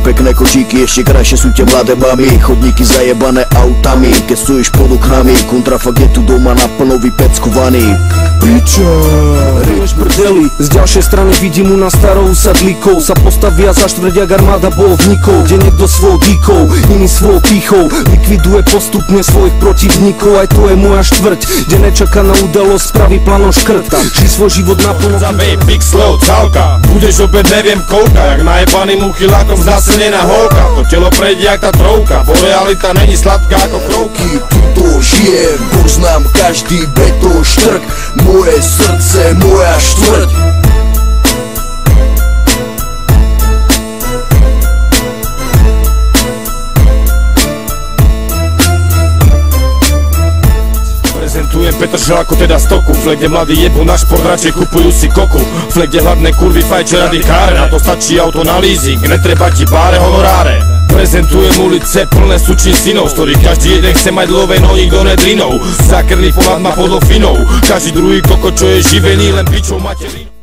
pekné kočíky, ešte krajšie sú tie mladé mami. Chodníky zajebané autami, keď stojíš pod oknami. Kontrafakt je tu doma naplno vypeckovaný. Piča, rieš brdeli, z ďalšej strany vidím u nás starou usadlíkov. Sa postavia za štvrť jak armáda bojovníkov, kde niekto svojou díkou, iný svojou pýchou likviduje postupne svojich protivníkov. Aj to je moja štvrť, kde nečakaná udalosť spraví planom škrt. Žij svoj život naplno. Zabej pixlov calka, budeš opäť neviem koľka, jak najebaným uchylákom znásilnená holka. To telo prejde jak tá trovka, bo realita není sladká ako krovky. Tuto žijem, poznám každý betón štrk. Moje srdce, moja štvrť. Prezentujem Petržalku, teda stoku. Flek, kde mladí jebú na šport, radšej kupujú si koku. Flek, kde hladné kurvy fajče rady káre. Na to stačí auto na leasing, netreba ti pár honoráre. Prezentujem ulice plné sučín synov, z ktorých každý jeden chce mať love, no nikto nedrinou. Zakrný pohľad má podlofinov, každý druhý koko, čo je živený, len pičou materinou.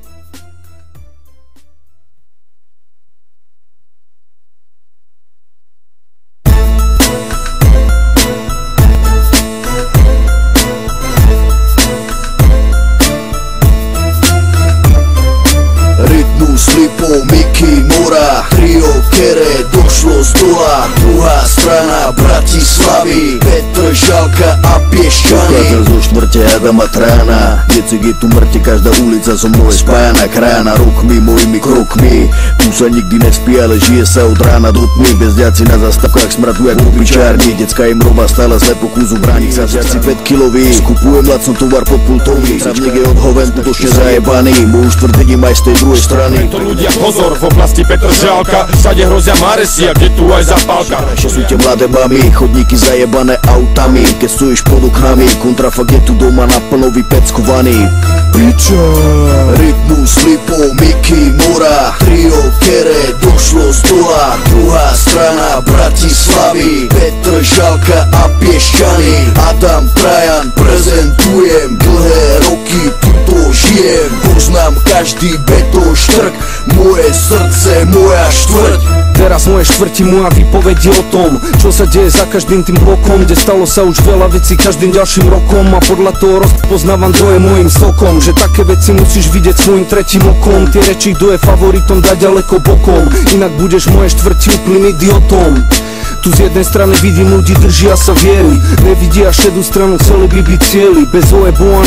Slipov, Miky, Mora, trio, kere došlo z dola. Druhá strana Bratislavy, Petržalka a Piešťany. Ukázal zo štvrte Adama Trána, decek je tu mŕte, každá ulica so mnou je spájana. Krána rukmi, mojimi krokmi, tu sa nikdy nespí, ale žije sa od rána do tmy. Bezďaci na zastavkách smradu jak opičárni, decka im robá stále slepo kúzu bránik. Zavziaci 5 kilový, skupujem lacno tovar pod pultový. Travník je od hoven, putočne zajebaný, môj štvrť vidím aj z tej druhej strany. To ľudia pozor, v oblasti Petržalka všade hrozia Maresi, a kde tu aj zapálka. Ešte sú tie mladé mami, chodníky zajebané autami. Keď stojíš pod oknami, kontrafakt je tu doma naplno vypeckovaný. Piča, rytmus, Slipov, Miky, Mora, trio, kere došlo z dola. Druhá strana Bratislavy, Petržalka a Piešťany. Adam Trajan, prezentujem dlhé roky, tuto žijem, poznám každý betón štrk. Moje srdce, moja štvrť. Teraz moje štvrti moja výpovedí o tom, čo sa deje za každým tým blokom, kde stalo sa už veľa vecí každým ďalším rokom. A podľa toho rozpoznávam, kto je môjim sokom, že také veci musíš vidieť svojim tretím okom. Tie reči, kto je favoritom, dať ďaleko bokom, inak budeš moje štvrti úplným idiotom. Tu z jednej strany vidím ľudí, držia sa viery, nevidia šedú stranu, chceli by byť cieli, bez ojebu a